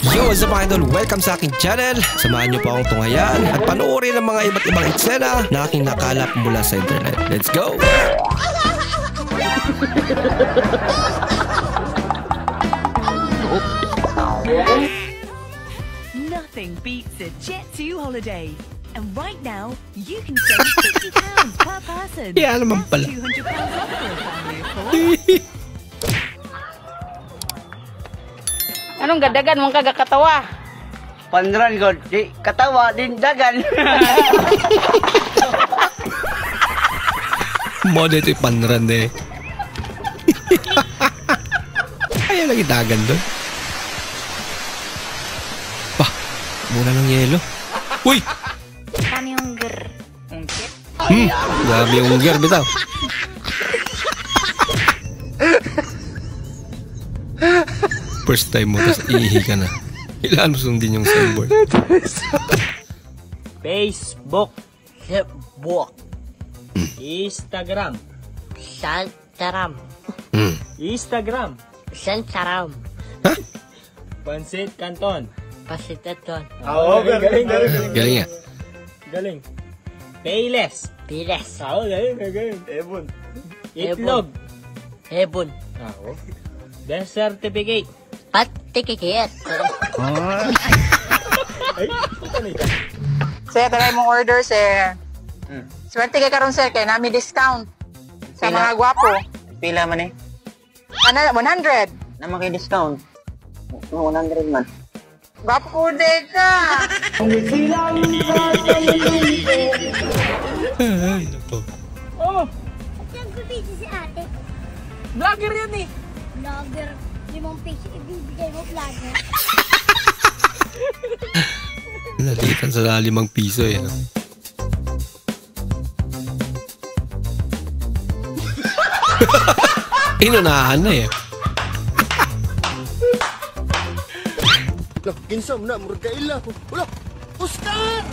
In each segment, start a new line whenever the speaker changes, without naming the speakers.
Yo, what's up mga idol? Welcome sa aking channel. Samahan niyo po akong tunghayan at panoorin ang mga iba't ibang eksena na aking nakalap mula sa internet. Let's go!
Nothing beats a Jet2 holiday. And right now, you can save £50 per person.
Yeah, naman pala.
£200 off for a family of 4.
Anong gadagan mong kagakatawa?
Panran god, di katawa din dagan.
Mo dito yung panran eh. Ayaw lagi dagan doon. Bah, muna ng yelo. Uy!
Kami yung ger.
Grabe yung ungger, bitaw. First time mo, tapos iihi ka na. Kailangan mo sundin yung soundboard.
Facebook, Instagram,
Santaram.
Instagram,
Santaram.
Ha?
Pansit Canton.
Pasiteton.
Oo, galing.
Galing nga.
Galing. Payless.
Piles.
Oo, galing. Ebon. Itlog.
Hebon.
Oo. Death certificate.
Patikikit.
Sir, tagay mong order, sir. Swerte ka karon sir, kay nami discount sa mga gwapo.
Pila man eh?
Ano, 100.
Naman kayo discount. 100 man.
Gwapo de ka.
Ay, napo.
Oh,
Nagbibigay si ate.
vlogger yan eh.
Vlogger. 5 piso ibibigay mo vlogger.
Nalitan sa 5 piso eh. No? Inunahan na eh.
Kinsa mo na, murkaila. Wala, Oscar!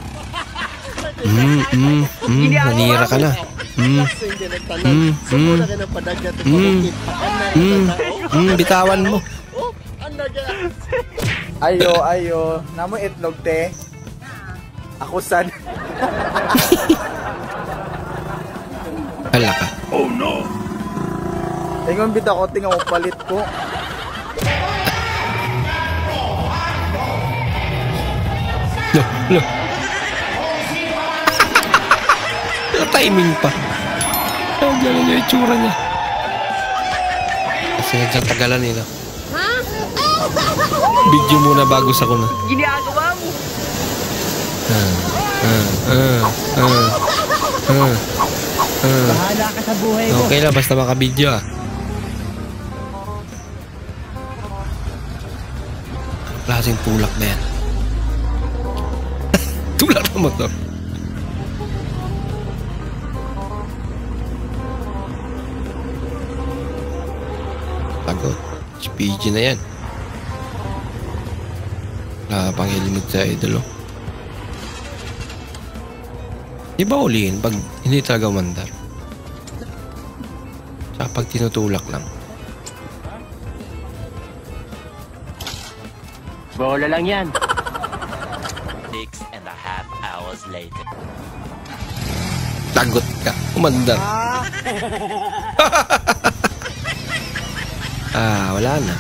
Nanira ka na.
Sumo na ka ng padagat at pamukit.
Bitawan mo.
Ayo. Namo itlog, te. Ako san.
Hala ka.
Tingon bita ko, tingnan mo palit ko.
Lo. Timing pa. Ang galing yung itsura niya. Kasi nagsang tagalan nila. Video muna bago sa kuna.
Ginagawa mo.
Bahala ka sa buhay mo.
Okay lang, basta makabidyo ah. Anong klaseng tulak na yan? Tulak na motor. Pagod. HPG na yan. Wala pang helmet sa idol oh. Di ba ulihin pag hindi talaga umandar? Tsaka pag tinutulak lang.
Bola lang yan.
6.5 hours later.
Tagot ka. Umandar. Wala na.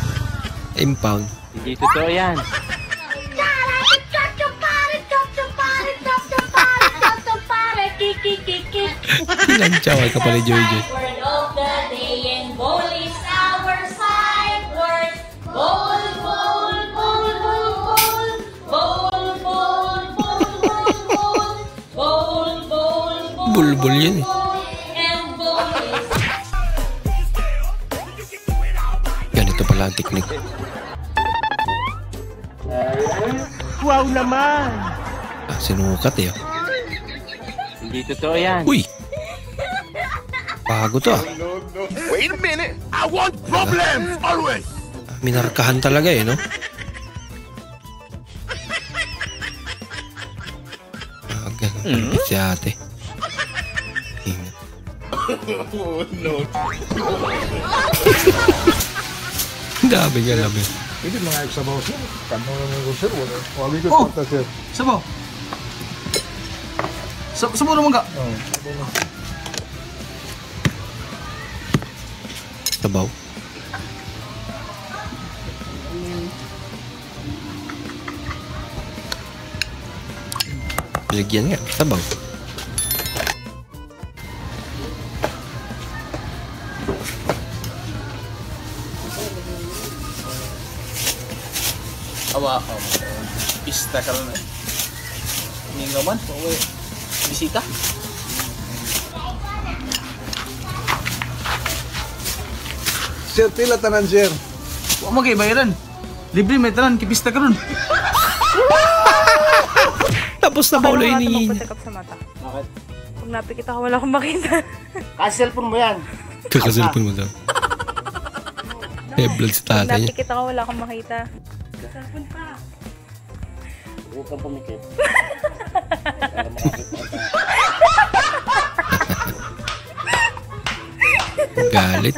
Impound.
Hindi totoo yan.
Ilang tsawal ka pala, Joy Joy.
Word of the day and bowl is our side word. Bowl, bowl, bowl, bowl, bowl. Bowl, bowl, bowl, bowl, bowl. Bowl, bowl, bowl,
Bulbul yun eh.
and bowl is...
Ganito pala ang teknik.
Wow naman.
Sinukat eh.
Hindi totoo yan.
Uy! Bago to ah.
Wait a minute! I want problems, always!
Minarkahan talaga eh, no? Ganun. Si ate.
Oh, no.
Dami nga namin.
Pwede mga sabaw sir. Kano naman ko sir. Wala ko kwarta sir.
Sabaw. Sabaw naman ka.
Sabaw. Lagyan nga, sabaw.
Awa, pista ka rin. Hindi nga man, bisita.
Sir, pila tanan sir.
Huwag mag-ibayaran. Libre may tanan, kipista ka rin.
Tapos na paulo ini.
Magpatakap sa mata. Bakit? Pag napikit ako, wala akong makita.
Ka-cellphone mo yan.
Kakasilpon mo daw. Blood sa
Pag
tatay niya.
napikit ako, wala akong makita. Cellphone pa.
Huwag kang pumikit.
Galit.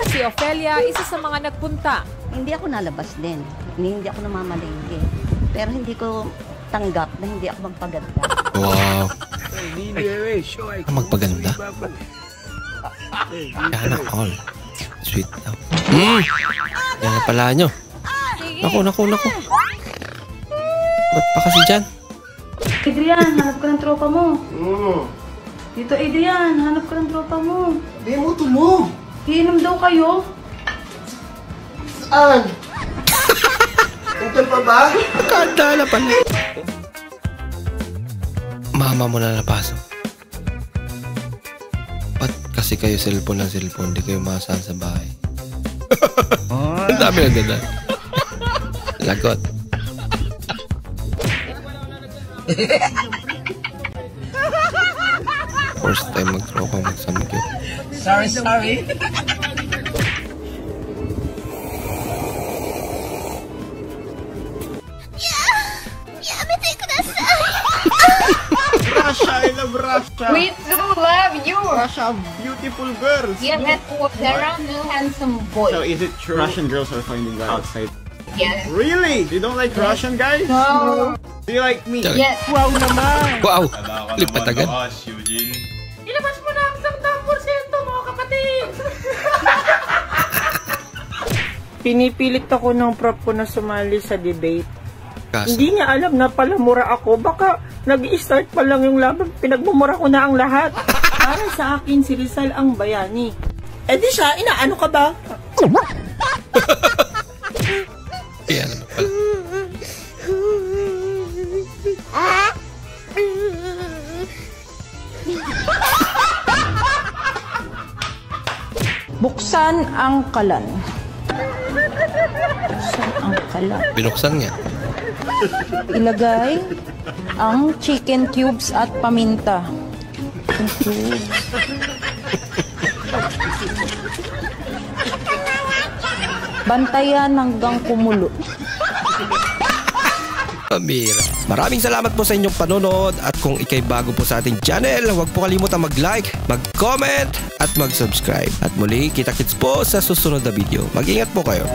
Si Ophelia, isa sa mga nagpunta.
Hindi ako nalabas din. Hindi ako namamalengke. Pero hindi ko tanggap na hindi ako magpaganda.
Wow. Magpaganda. Yan all. Sweet daw. Yan na pala nyo. Naku. Ba't pa kasi dyan?
Adrian, hanap ka ng tropa mo. Dito, Adrian, hanap ka ng tropa mo.
Di mo tumo.
Iinom daw kayo.
Saan? Hotel pa ba?
Kanda na pala. Mama mo na napasok. Ba't kasi kayo cellphone ng cellphone? Di kayo masahan sa bahay. Ang dami na ganda. Lagot. First time mag-tropa magsamgyup.
Sorry.
Russia, I love Russia.
We do love you.
Russia, beautiful girls.
Yeah, there are no handsome boys.
So is it true Russian girls are finding guys outside?
Yes.
Really? You don't like Russian guys?
No.
Do you like me?
Yes.
Wow naman!
Wow! Lipat agad.
Ilabas mo na ang 10% mga kapatid.
Pinipilit ako ng prop ko na sumali sa debate.
Kaso,
Hindi niya alam na palamura ako. Baka nag-i-start pa lang yung laban. Pinagmumura ko na ang lahat. Para sa akin, si Rizal ang bayani. Eh di siya, inaano ka ba?
kaya naman pala.
Buksan ang kalan. Buksan ang kalan.
Binuksan nga.
Ilagay ang chicken cubes at paminta. Bantayan hanggang kumulo.
Pamira. Maraming salamat po sa inyong panonood at kung ikay bago po sa ating channel, huwag po kalimutan mag-like, mag-comment at mag-subscribe. At muli, kita-kits po sa susunod na video. Mag-ingat po kayo.